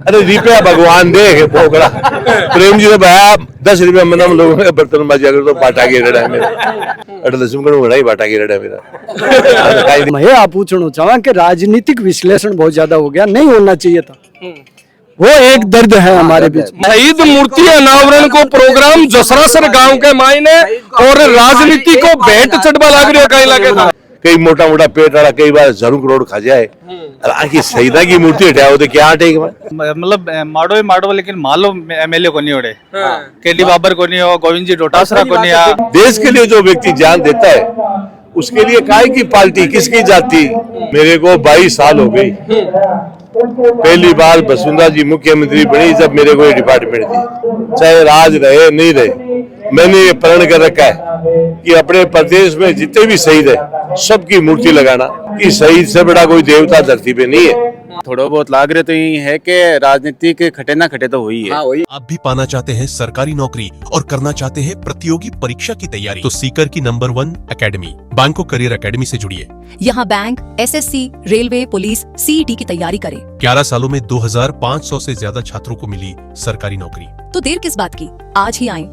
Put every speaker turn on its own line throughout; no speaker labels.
अरे रुपया भगवान दे पोकड़ा। प्रेम जी ने भाया 10 रुपया मैंने हम लोगों के बर्तन बाजी अगर तो बाटा के रेड़ा है मेरा अटल ही बाटा के रेड़ा है मेरा।
मैं आप पूछना चाहूँ कि राजनीतिक विश्लेषण बहुत ज्यादा हो गया, नहीं होना चाहिए था, वो एक दर्द है हमारे बीच।
शहीद मूर्ति अनावरण को प्रोग्राम जसरासर गांव के मायने और राजनीति को भेंट चढ़वा लाग रही है कहीं लगे था।
कई मोटा मोटा पेट वाला कई बार जरूर करोड़ खा जाए, आखिर शहीदा की मूर्ति हटाओ तो क्या हटेगी?
मतलब माडो ही माडो, लेकिन मालो एमएलए को नहीं उड़े, केडी बाबर को नहीं हो, गोविंद जी डोटासरा को नहीं आ।
देश के लिए जो व्यक्ति जान देता है उसके लिए काहे की पार्टी किसकी जाती? मेरे को 22 साल हो गई, पहली बार वसुंधरा जी मुख्यमंत्री बनी जब मेरे को ये डिपार्टमेंट दी, चाहे राज रहे नहीं रहे, मैंने ये प्रण कर रखा है कि अपने प्रदेश में जितने भी शहीद है सबकी मूर्ति लगाना, कि शहीद से बड़ा कोई देवता धरती पे नहीं है।
थोड़ा बहुत लाग रहे तो ये है कि राजनीति के खटे ना खटे तो हुई है।
आप भी पाना चाहते हैं सरकारी नौकरी और करना चाहते हैं प्रतियोगी परीक्षा की तैयारी, तो सीकर की नंबर 1 एकेडमी बैंको करियर एकेडमी से जुड़िए।
यहाँ bank, SSC, railway, police, CET की तैयारी करें।
11 सालों में 2500 से ज्यादा छात्रों को मिली सरकारी नौकरी।
तो देर किस बात की, आज ही आएं।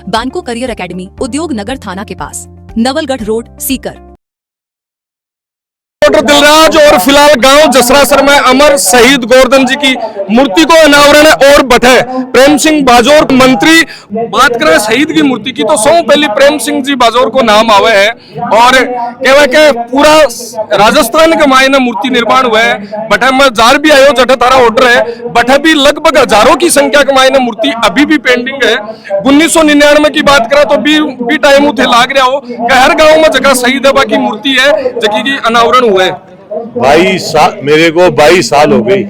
बैंको करियर एकेडमी, उद्योग नगर थाना के पास, नवलगढ़ रोड, सीकर।
दिलराज और फिलहाल गांव जसरासर में अमर शहीद गोवर्धन जी की मूर्ति को अनावरण और बैठे प्रेम सिंह बाजौर मंत्री। बात करें शहीद की मूर्ति की तो सौ पहली प्रेम सिंह जी बाजौर को नाम आवे है और कहवे के पूरा राजस्थान के मायने मूर्ति निर्माण हुआ है। बठे में जार भी आयो जठे तारा ऑर्डर है, बठे भी लगभग हजारों की संख्या के मायने मूर्ति अभी भी पेंडिंग है। 1999 की बात करें तो भी टाइम उठे लाग रहा हो कि हर गाँव में जगह शहीद है बाकी मूर्ति है जगह की अनावरण हुआ है।
22 साल मेरे को 22 साल हो गई,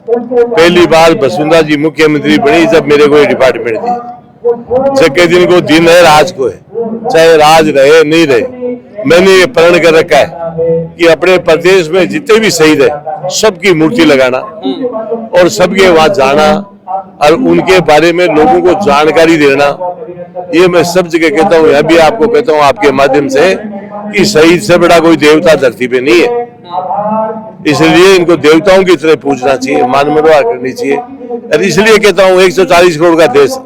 पहली बार वसुंधरा जी मुख्यमंत्री बनी जब मेरे को ये डिपार्टमेंट दी। जगह दिन को दिन है, राज को है, चाहे राज रहे नहीं रहे, मैंने ये प्रण कर रखा है कि अपने प्रदेश में जितने भी शहीद है सबकी मूर्ति लगाना और सबके वहां जाना और उनके बारे में लोगों को जानकारी देना। ये मैं सब जगह कहता हूँ, यह भी आपको कहता हूँ आपके माध्यम से कि शहीद से बड़ा कोई देवता धरती पे नहीं है, इसलिए इनको देवताओं की तरह पूजना चाहिए, मान मर्यादा करनी चाहिए। और इसलिए कहता हूँ 140 करोड़ का देश,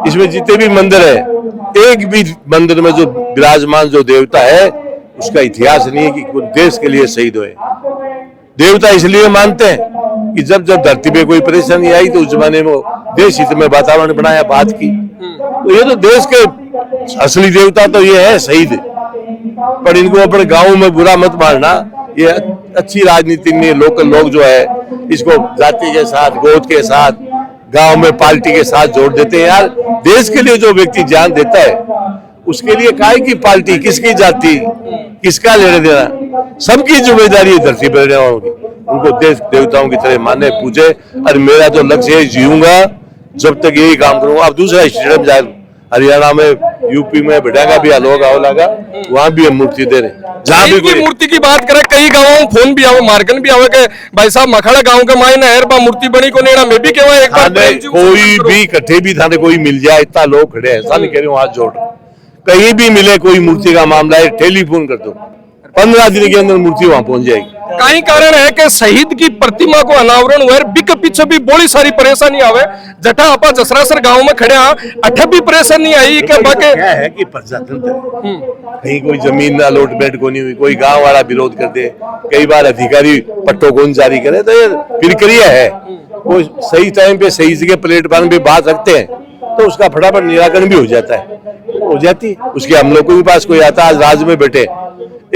इसमें जितने भी मंदिर है एक भी मंदिर में जो विराजमान जो देवता है उसका इतिहास नहीं है कि देश के लिए शहीद हुए। देवता इसलिए मानते हैं कि जब जब धरती पे कोई परेशानी आई तो उस जमाने में देश हित में वातावरण बनाया बात की, तो ये तो देश के असली देवता तो ये है शहीद। पर इनको अपने गाँव में बुरा मत मारना, ये अच्छी राजनीति में लोकल लोग जो है इसको जाति के साथ, गोद के साथ, गांव में पार्टी के साथ जोड़ देते हैं। यार देश के लिए जो व्यक्ति जान देता है उसके लिए काहे की पार्टी, किसकी जाति, किसका लेने देना, सबकी जिम्मेदारी धरती पर रहने वालों की, उनको देश देवताओं की तरह माने पूजे। और मेरा तो लक्ष्य है, जीऊंगा जब तक यही काम करूंगा। अब दूसरा स्टेडियम जाए हरियाणा में, यूपी में बैठेगा भी लोग आओ लगा, वहाँ भी हम मूर्ति दे रहे। जहाँ भी कोई
मूर्ति की बात करें कई गाँव फोन भी आओ, मार्गन भी आओ के भाई साहब मखड़ा गाँव के मायने हैरबा मूर्ति बनी को नेड़ा में भी कहवा एक बार
कोई भी इकट्ठे भी थाने कोई मिल जाए, इतना लोग खड़े हैं, ऐसा नहीं कह रहे हाथ जोड़, कहीं भी मिले कोई मूर्ति का मामला है टेलीफोन कर दो, 15 दिन के अंदर मूर्ति वहाँ पहुंच जाएगी।
कई कारण है कि शहीद की प्रतिमा को अनावरण हुआ बिक पीछे भी बड़ी सारी परेशानी आवे। जटा आपा जसरासर गांव में खड़े अठे भी परेशानी आई के बाकी
क्या है कि प्रजातंत्र कहीं कोई जमीन अलॉटमेंट को नहीं हुई, कोई गांव वाला विरोध कर दे, कई बार अधिकारी पट्टों को जारी करे, तो ये प्रक्रिया है। वो सही टाइम पे सही जगह प्लेटफॉर्म पे बात रखते हैं तो उसका फटाफट निराकरण भी हो जाता है, हो जाती। उसके हम लोग के पास कोई आता, आज राज्य में बैठे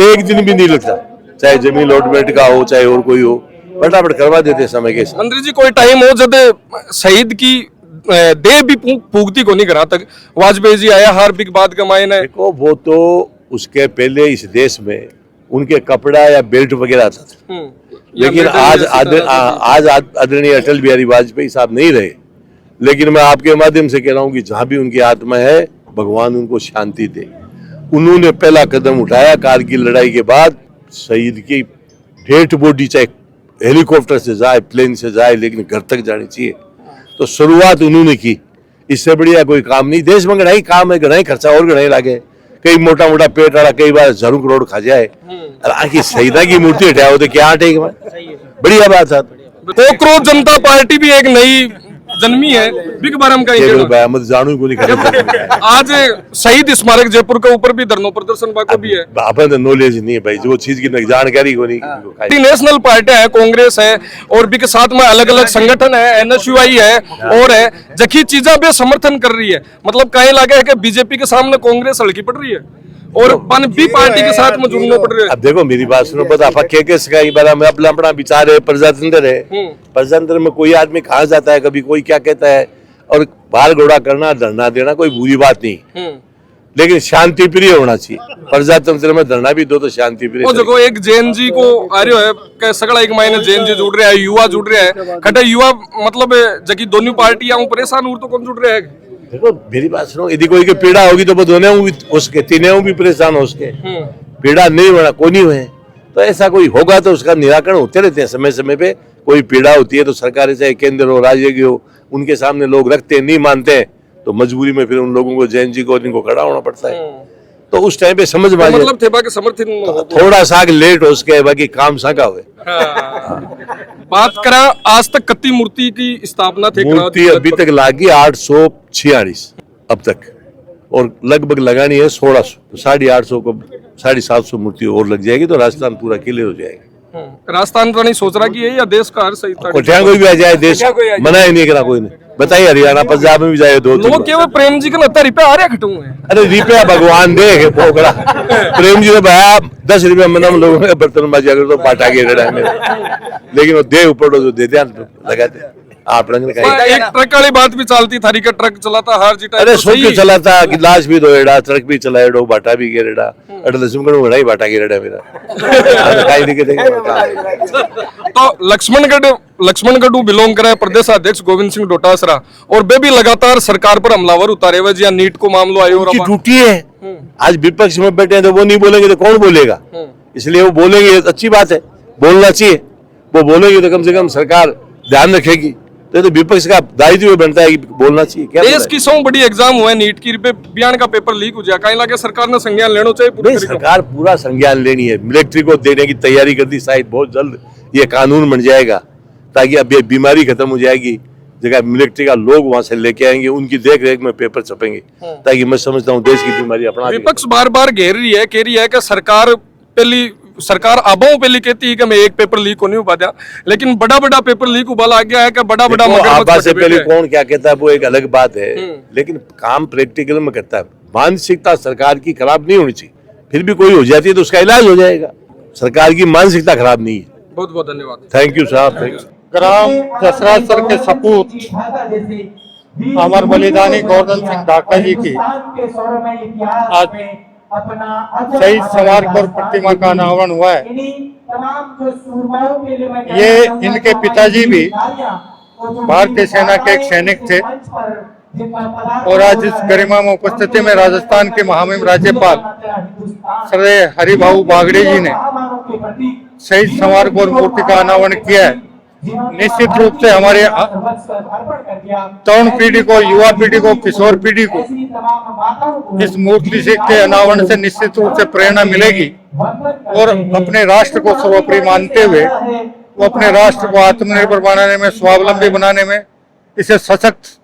एक दिन भी नहीं लगता, चाहे जमीन अलॉटमेंट का हो चाहे और कोई हो, फटाफट करवा देते समय के साथ।
मंत्री जी कोई टाइम हो जब शहीद की देह भी पूगती को नहीं करा तक वाजपेयी जी आया हार बिक बात कमाए ना,
देखो वो तो उसके पहले इस देश में उनके कपड़ा या बेल्ट वगैरह आता था, लेकिन आज आदरणीय अटल बिहारी वाजपेयी साहब नहीं रहे। लेकिन मैं आपके माध्यम से कह रहा हूँ कि जहाँ भी उनकी आत्मा है भगवान उनको शांति दे। उन्होंने पहला कदम उठाया कारगिल लड़ाई के बाद, शहीद की डेड बॉडी चाहे हेलीकॉप्टर से जाए, प्लेन से जाए, लेकिन घर तक जानी चाहिए, तो शुरुआत उन्होंने की। इससे बढ़िया कोई काम नहीं। देश में गढ़ाई काम है, गढ़ाई खर्चा और गढ़ाई लागे, कई मोटा मोटा पेट वाला कई बार जरूर करोड़ खा जाए, आखिर शहीदा की मूर्ति हटाओ तो क्या हटेगी? बढ़िया बात है।
कोकरोच जनता पार्टी भी एक नई जन्मी है बिग बारम का ही
केवल
कहना।
भाई मत जानू को नहीं खरीद
आज शहीद स्मारक जयपुर के ऊपर भी धरना प्रदर्शन बाको भी है।
अपन तो नॉलेज नहीं है भाई, जो चीज की जानकारी को नहीं।
नेशनल पार्टी है, कांग्रेस है और भी के साथ में अलग अलग संगठन है, एनएसयूआई है और है जखी चीजा भी समर्थन कर रही है। मतलब कहीं लगा है कि बीजेपी के सामने कांग्रेस हल्की पड़ रही है और भी पार्टी के साथ में जुड़ना पड़ रहा है।
अब देखो मेरी बात सुनो, पता पक्के के बारे में अपना अपना विचार है, प्रजातंत्र है। प्रजातंत्र में कोई आदमी कहा जाता है, कभी कोई क्या कहता है, और बाल घोड़ा करना धरना देना कोई बुरी बात नहीं, लेकिन शांति प्रिय होना चाहिए। प्रजातंत्र में धरना भी दो तो शांति प्रिय।
वो देखो एक जैन जी को आ रहा है के सगड़ा एक महीने जैन जी जुड़ रहा है, युवा जुड़ रहा है, खटे युवा मतलब जबकि दोनों पार्टियां परेशान हो तो कौन जुड़ रहा है।
देखो मेरी बात सुनो, यदि कोई की पीड़ा होगी तो वो दोनों भी उसके तीनों भी परेशान हो उसके। पीड़ा नहीं होना को नहीं हुए तो ऐसा कोई होगा तो उसका निराकरण होते रहते हैं समय समय पे। कोई पीड़ा होती है तो सरकार चाहे केंद्र हो राज्य की हो, उनके सामने लोग रखते नहीं मानते हैं तो मजबूरी में फिर उन लोगों को जैन जी को इनको खड़ा होना पड़ता है। तो उस टाइम पे समझ में
मतलब थे बाकी समर्थन
थोड़ा सा लेट हो उसके बाकी काम साका हुए।
बात करा आज तक कितनी मूर्ति की स्थापना थे?
मूर्ति अभी तक लागी 846 अब तक, और लगभग लगानी है 1600, तो 850 को 750 मूर्ति और लग जाएगी तो राजस्थान पूरा क्लियर हो जाएगा।
राजस्थान तो नहीं सोच रहा कि यही या देश का हर सही
कोठिया कोई भी आ जाए, देश मना ही नहीं करा कोई ने। बताइए हरियाणा पंजाब में भी जाए दो
लोग केवल प्रेम जी का नत्ता रुपया आ रहा खटू है।
अरे रुपया भगवान दे पोकड़ा प्रेम जी ने भाया 10 रुपया मनम लोगों ने बर्तन बाजी अगर तो पाटा के रेड़ा में, लेकिन वो दे ऊपर जो देते लगाते आप रंग
एक ट्रक वाली बात भी चलती थारी का ट्रक चलाता हर जीता।
अरे सो क्यों चलाता, गिलास भी धोएड़ा, ट्रक भी चलाएड़ो, बाटा भी गेरेड़ा, अरे लक्ष्मण को बड़ा ही बाटा गेरेड़ा मेरा।
तो लक्ष्मणगढ़ बिलोंग करे प्रदेश अध्यक्ष गोविंद सिंह डोटासरा और वे भी लगातार सरकार पर हमलावर उतारे हुए जी नीट को मामलो आयो और
टूटी है। आज विपक्ष में बैठे हैं तो वो नहीं बोलेंगे तो कौन बोलेगा, इसलिए वो बोलेंगे अच्छी बात है, बोलना चाहिए। वो बोलेंगे तो कम से कम सरकार ध्यान रखेगी, तो विपक्ष का दायित्व बनता है कि बोलना चाहिए। क्या
देश की 100 बड़ी एग्जाम हुआ है नीट की बयान का पेपर लीक हो जाए, कहीं लगे सरकार ने संज्ञान लेना चाहिए।
सरकार पूरा संज्ञान लेनी है, मिलिट्री को देने की तैयारी कर दी, शायद बहुत जल्द ये कानून बन जाएगा ताकि अब ये बीमारी खत्म हो जाएगी। जगह मिलिट्री का लोग वहां से लेके आएंगे, उनकी देख रेख में पेपर छपेंगे, ताकि मैं समझता हूँ देश की बीमारी अपना।
विपक्ष बार बार घेर रही है, कह रही है कि सरकार आबाओं पे कहती है कि मैं एक पेपर लीक नहीं हो पाता, लेकिन बड़ा बड़ा पेपर लीक उबाल आ गया है कि बड़ा बड़ा
आबा से पहले कौन क्या कहता है वो एक अलग बात है, लेकिन काम प्रैक्टिकल में करता है। मानसिकता सरकार की खराब नहीं होनी चाहिए, फिर भी कोई हो जाती है तो उसका इलाज हो जाएगा। सरकार की मानसिकता खराब नहीं है।
बहुत बहुत धन्यवाद।
थैंक यू साहब, थैंक यू।
ग्राम जसरासर के सपूत अमर बलिदानी गोवर्धन सिंह ढाका जी की आज शहीद स्मारक और प्रतिमा का अनावरण हुआ है। ये इनके पिताजी भी भारतीय सेना के एक सैनिक थे और आज इस गरिमा में उपस्थिति में राजस्थान के महामहिम राज्यपाल श्री हरिभाऊ बागड़े जी ने शहीद स्मारक और मूर्ति का अनावरण किया है। निश्चित रूप से हमारे तरुण पीढ़ी को, युवा पीढ़ी को, किशोर पीढ़ी को इस मूर्ति के अनावरण से निश्चित रूप से प्रेरणा मिलेगी और अपने राष्ट्र को सर्वोपरि मानते हुए वो अपने राष्ट्र को आत्मनिर्भर बनाने में, स्वावलंबी बनाने में, इसे सशक्त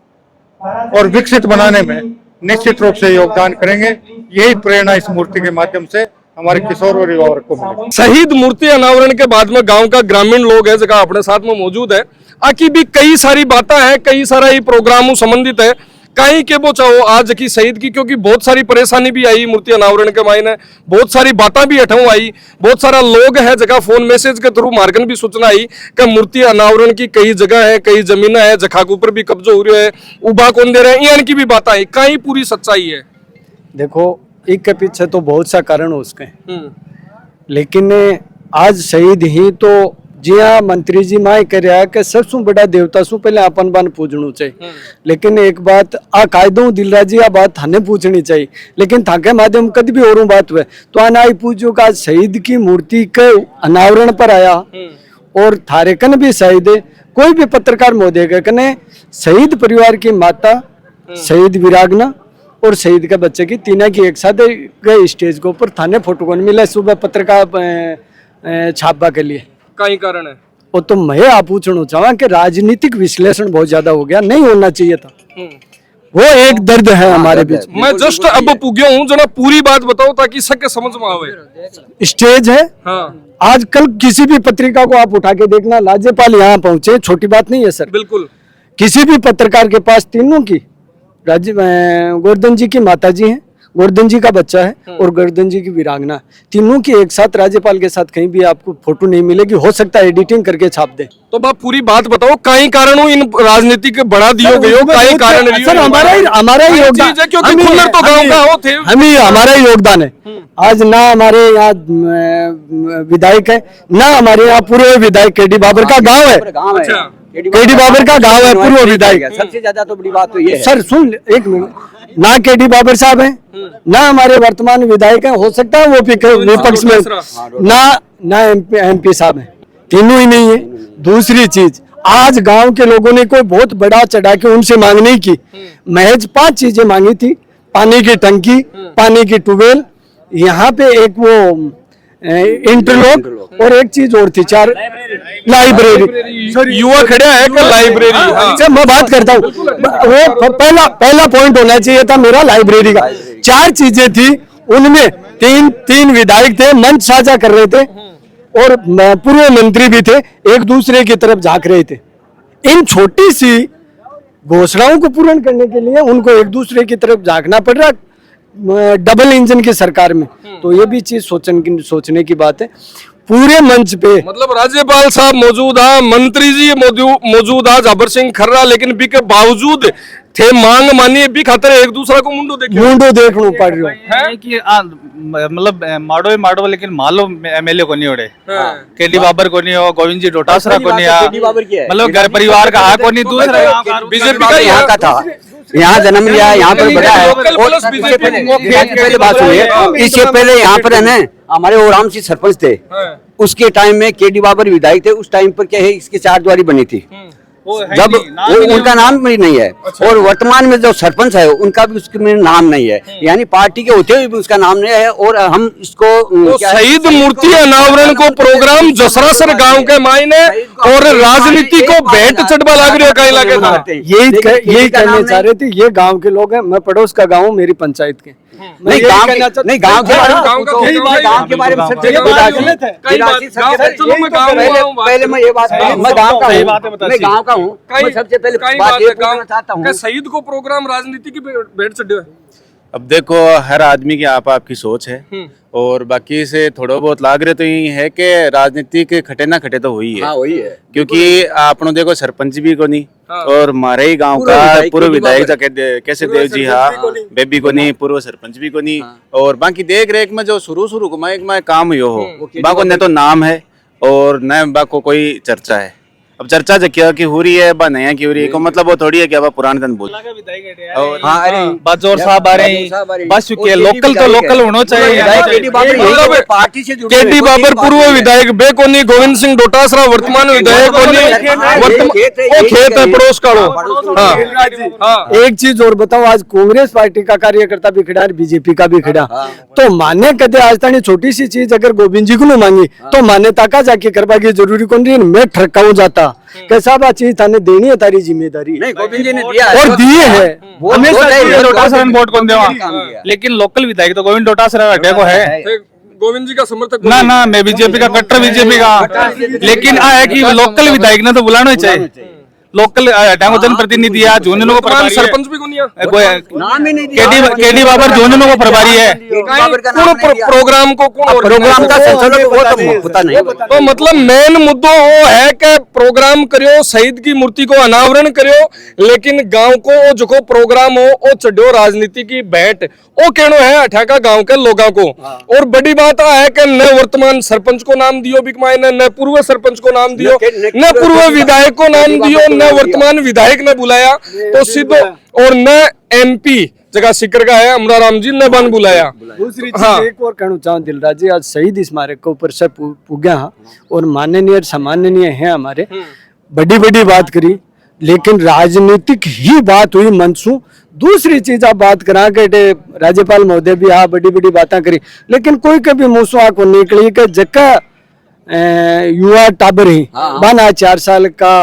और विकसित बनाने में निश्चित रूप से योगदान करेंगे। यही प्रेरणा इस मूर्ति के माध्यम से हमारे किशोर और युवा वर्ग को मिलेगी।
शहीद मूर्ति अनावरण के बाद में गांव का ग्रामीण लोग है जगह अपने साथ में मौजूद है, आकी भी कई सारी बातें हैं, कई सारा ही प्रोग्राम संबंधित है। कहीं के वो चाहो आज की शहीद की, क्योंकि बहुत सारी परेशानी भी आई मूर्ति अनावरण के मायने, बहुत सारी बातें भी हटाऊ आई, बहुत सारा लोग है जगह फोन मैसेज के थ्रू मार्गन भी सूचना आई कि मूर्ति अनावरण की कई जगह है, कई जमीन है जखा के ऊपर भी कब्जो हो रहा है, उबा कौन दे रहे हैं, यानी की भी बात आई। कहीं पूरी सच्चाई है?
देखो एक के पीछे तो बहुत सा कारण हो उसके, लेकिन आज शहीद ही तो जी हाँ मंत्री जी माँ कह रहा है कि सबसे बड़ा देवता सु पहले अपन बन पूजनू चाहिए। लेकिन एक बात आ कायदों दिलराज जी आ बात थाने पूछनी चाहिए, लेकिन थाके माध्यम कभी भी और बात हुए तो आना ही पूछो का शहीद की मूर्ति के अनावरण पर आया और थारे कन भी शहीद है। कोई भी पत्रकार महोदय के कने शहीद परिवार की माता, शहीद वीरांगना और शहीद के बच्चे की तीनों की एक साथ गए स्टेज के ऊपर, थाने फोटो कौन मिला सुबह पत्रकार छापा के लिए।
कई कारण है?
वो तो मैं आप पूछना चाहूँ कि राजनीतिक विश्लेषण बहुत ज्यादा हो गया, नहीं होना चाहिए था। वो एक दर्द है हमारे बीच।
मैं जस्ट अब पुग्या हूँ, जना पूरी बात बताओ ताकि सबके समझ में आवे।
स्टेज है,
हाँ
आजकल किसी भी पत्रिका को आप उठा के देखना, राज्यपाल यहाँ पहुंचे, छोटी बात नहीं है सर।
बिल्कुल।
किसी भी पत्रकार के पास तीनों की, गोवर्धन जी की माता जी हैं, गोवर्धन जी का बच्चा है और गोवर्धन जी की वीरांगना, तीनों की एक साथ राज्यपाल के साथ कहीं भी आपको फोटो नहीं मिलेगी। हो सकता है एडिटिंग करके छाप दे।
तो बाप पूरी बात बताओ, कई कारण इन राजनीति के बढ़ा दियो गयो, कई कारण
सर हमारा ही योगदान,
क्योंकि खुल्लर तो गांव का हो थे,
हम ही हमारा ही योगदान है। आज ना हमारे यहाँ विधायक है, ना हमारे यहाँ पूर्व विधायक केडी बाबर का गाँव है।
अच्छा
केडी बाबर का गाँव है, पूर्व विधायक।
सबसे ज्यादा तो बड़ी बात तो ये है।
सर सुन एक मिनट, ना केडी बाबर साहब हैं, ना हमारे वर्तमान विधायक हैं, हो सकता है वो विपक्ष में, ना एमपी साहब हैं, तीनों ही नहीं है। दूसरी चीज, आज गांव के लोगों ने कोई बहुत बड़ा चढ़ा के उनसे मांग नहीं की, महज 5 चीजें मांगी थी। पानी की टंकी, पानी की ट्यूबवेल, यहाँ पे एक वो इंटरलॉक और एक चीज और थी, 4 लाइब्रेरी।
युवा खड़े है कि लाइब्रेरी।
अच्छा मैं बात करता हूँ, वो पहला पॉइंट होना चाहिए था मेरा लाइब्रेरी का। 4 चीजें थी, उनमें तीन विधायक थे, मंच साझा कर रहे थे और पूर्व मंत्री भी थे, एक दूसरे की तरफ झांक रहे थे। इन छोटी सी घोषणाओं को पूर्ण करने के लिए उनको एक दूसरे की तरफ झांकना पड़ रहा, डबल इंजन की सरकार में। तो ये भी चीज सोचने की बात है। पूरे मंच पे
मतलब राज्यपाल साहब मौजूद है, मंत्री जी मौजूद है, जाबर सिंह खर्रा, लेकिन भी के बावजूद थे मांग मानिए भी खातर एक दूसरा को मुंडो
देखना पड़ रहा
है कि मतलब माडो लेकिन मालो एमएलए को नहीं ओढ़े, केडी बाबर को नहीं हो, गोविंद जी डोटासरा को नहीं, मतलब घर परिवार का को नहीं, दूसरा बीजेपी का यहाँ का था, यहाँ जन्म लिया, यहाँ पर बड़ा है। पहले बात सुनिए, इससे पहले यहाँ पर है ना हमारे ओराम सिंह सरपंच थे, उसके टाइम में केडी बाबर विधायक थे। उस टाइम पर क्या है, इसकी 4 द्वारी बनी थी, जब उनका नाम भी नहीं है। और वर्तमान में जो सरपंच है उनका भी उसके नाम नहीं है, यानी पार्टी के होते हुए भी उसका नाम नहीं है। और हम इसको
शहीद मूर्ति अनावरण को प्रोग्राम जसरासर गांव के मायने और राजनीति को भेंट चढ़वा लाग रही है कहीं लगे।
यही कहने चाह रहे थे, ये गांव के लोग हैं, मैं पड़ोस का गाँव, मेरी पंचायत के
नहीं गांव के बारे में पहले मैं ये बात, मैं गांव का हूँ, मैं सबसे पहले बात ये पूछना चाहता हूँ,
शहीद को प्रोग्राम राजनीति की भेंट चढ़े।
अब देखो हर आदमी की आपकी सोच है, और बाकी से थोड़ा बहुत लाग रहे तो यही है कि राजनीति के खटे ना खटे तो हुई है।
हाँ वही है,
क्योंकि आपने देखो सरपंच भी को नहीं, और हमारे ही गांव का पूर्व विधायक कैसे देव जी, हाँ बेबी को नहीं, पूर्व सरपंच भी को नहीं। और बाकी देख रेख में जो शुरू में काम हुआ हो, बाको न तो नाम है और न बाको कोई चर्चा है। अब चर्चा जो क्या की हो रही है, बा नया की हो रही है, को मतलब वो थोड़ी है कि अब पुराने दिन बोल।
हाँ अरे बाजोर साहब आ रहे हैं, बस चुके लोकल तो लोकल होना चाहिए।
पार्टी से केडी बाबर पूर्व विधायक बे कोनी, गोविंद सिंह डोटासरा वर्तमान विधायक कोनी, वो खेत है पड़ोस का। हाँ
एक चीज और बताओ, आज कांग्रेस पार्टी का कार्यकर्ता भी खड़ा है, बीजेपी का भी खड़ा, तो मान्य कहते आज तक छोटी सी चीज अगर गोविंद जी को न मांगी तो मान्यता का जाके करवा की जरूरी कौन रही, मैं ठरकाऊ जाता कैसा बात चीज थाने देनी है, तारी जिम्मेदारी
नहीं गोविंद जी ने दिया
और दिए है,
डोटासरा वोट कौन देवा, लेकिन लोकल विधायक तो गोविंद डोटासरा को है।
गोविंद जी का समर्थक
ना मैं बीजेपी का कट्टर बीजेपी का, लेकिन है कि लोकल विधायक ने तो बुलाना ही चाहिए। लोकल जनप्रतिनिधि जोनों को प्रभारी,
सरपंच भी कोनी,
केडी बाबर जोनों को प्रभारी है।
प्रोग्राम को
प्रोग्राम का संचालन वो तो पता नहीं।
तो मतलब मेन मुद्दो वो है कि प्रोग्राम करियो, शहीद की मूर्ति को अनावरण करियो, लेकिन गांव को जो को प्रोग्राम हो वो चढ़ो राजनीति की भेंट वो कहनो है अठाका गांव के लोगों को। और बड़ी बात है कि न वर्तमान सरपंच को नाम दियो बिकमाई, न पूर्व सरपंच को नाम दियो, न पूर्व विधायक को नाम दियो, न वर्तमान विधायक ने बुलाया, तो सीधो और न एमपी जगह सिकर का है अमराराम जी ने बन बुलाया।
दूसरी चीज एक और कहना चाहूँ दिलराज जी, आज शहीद स्मारक के ऊपर से पुग्या और माननीय और सम्माननीय है हमारे, बड़ी बात करी, लेकिन राजनीतिक ही बात हुई मनसू। दूसरी चीज आप बात करा के राज्यपाल महोदय भी हाँ बड़ी बातें करी, लेकिन कोई कभी मुँह को निकली कि जगह युवा टाबर ही बना 4 साल का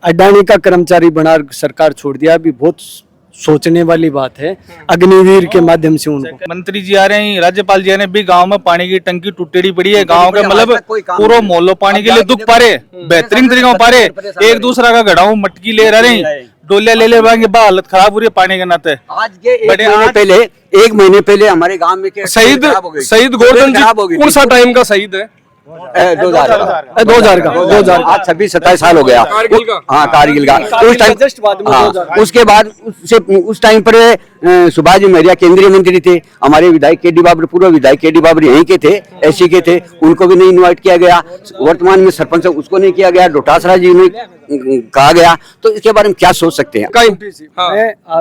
अडानी का कर्मचारी बना सरकार छोड़ दिया। अभी बहुत सोचने वाली बात है अग्निवीर के माध्यम से उनको।
मंत्री जी आ रहे हैं, राज्यपाल जी आ रहे हैं, भी गांव में पानी की टंकी टूटेड़ी पड़ी है, गांव का मतलब पूरा मोहल्लो पानी के लिए दुख पा रहे, बेहतरीन तरीके में पा रहे। एक दूसरा का घड़ाऊ मटकी ले रहे हैं, डोलिया ले लेंगे, हालत खराब हो रही है पानी के नाते।
आज के एक महीने पहले हमारे गांव में
शहीद गोवर्धन जी कौन सा टाइम का शहीद है?
2000 का
आज 26-27 साल हो गया। हाँ, कारगिल का उस टाइम। हाँ, उसके बाद उस टाइम पर सुभाष जी मौर्य केंद्रीय मंत्री थे, हमारे विधायक केडी बाबर, पूर्व विधायक केडी बाबर यहीं के थे, एससी के थे, उनको भी नहीं इनवाइट किया गया। वर्तमान में सरपंच उसको नहीं किया गया, डोटासरा जी ने कहा गया। तो इसके बारे में क्या सोच सकते हैं?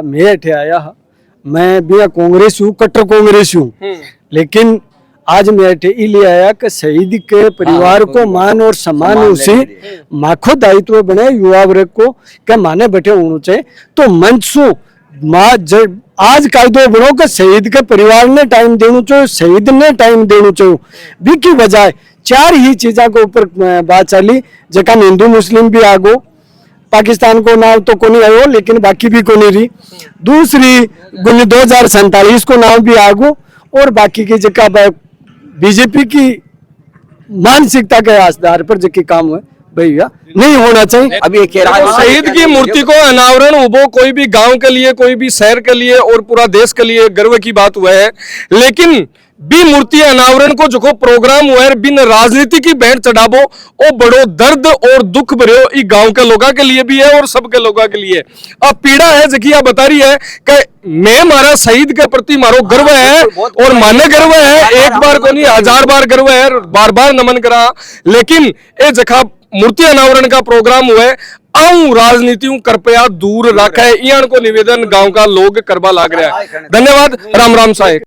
मैं आया, मैं भी कांग्रेस हूँ, कट्टर कांग्रेस हूँ, लेकिन आज मैं ले आया कि शहीद के परिवार को मान और सम्मान उसी माखो दायित्व बने युवा वर्ग को क्या माने बैठे होना चाहिए। तो मंचू आज कायदो बनो कि शहीद के परिवार ने टाइम देना चाहिए, शहीद ने टाइम देना चाहिए। भी की बजाय 4 ही चीजा के ऊपर बात चली, जका हिंदू मुस्लिम भी आगो, पाकिस्तान को नाम तो को नहीं आयो लेकिन बाकी भी को नहीं रही। दूसरी 2047 को नाम भी आगो, और बाकी की जगह बीजेपी की मानसिकता के आधार पर जो काम हुए भैया नहीं होना चाहिए।
अभी एक
शहीद की मूर्ति को अनावरण वो कोई भी गांव के लिए, कोई भी शहर के लिए और पूरा देश के लिए गर्व की बात हुआ है, लेकिन भी मूर्ति अनावरण को जो प्रोग्राम हुआ है बिन राजनीति की भेंट चढ़ाबो ओ बड़ो दर्द और दुख भरियो ई गांव के लोगों के लिए भी है और सबके लोगों के लिए। अब पीड़ा है जकिया बता रही है कि मैं मारा शहीद के प्रति मारो गर्व है और माने गर्व है, एक बार को नहीं 1000 बार गर्व है, बार बार नमन करा, लेकिन ये जखा मूर्ति अनावरण का प्रोग्राम हुआ है आऊं राजनीतियों कृपया दूर रखे, इयान को निवेदन गांव का लोग करवा लाग रहा है। धन्यवाद। राम राम साहेब।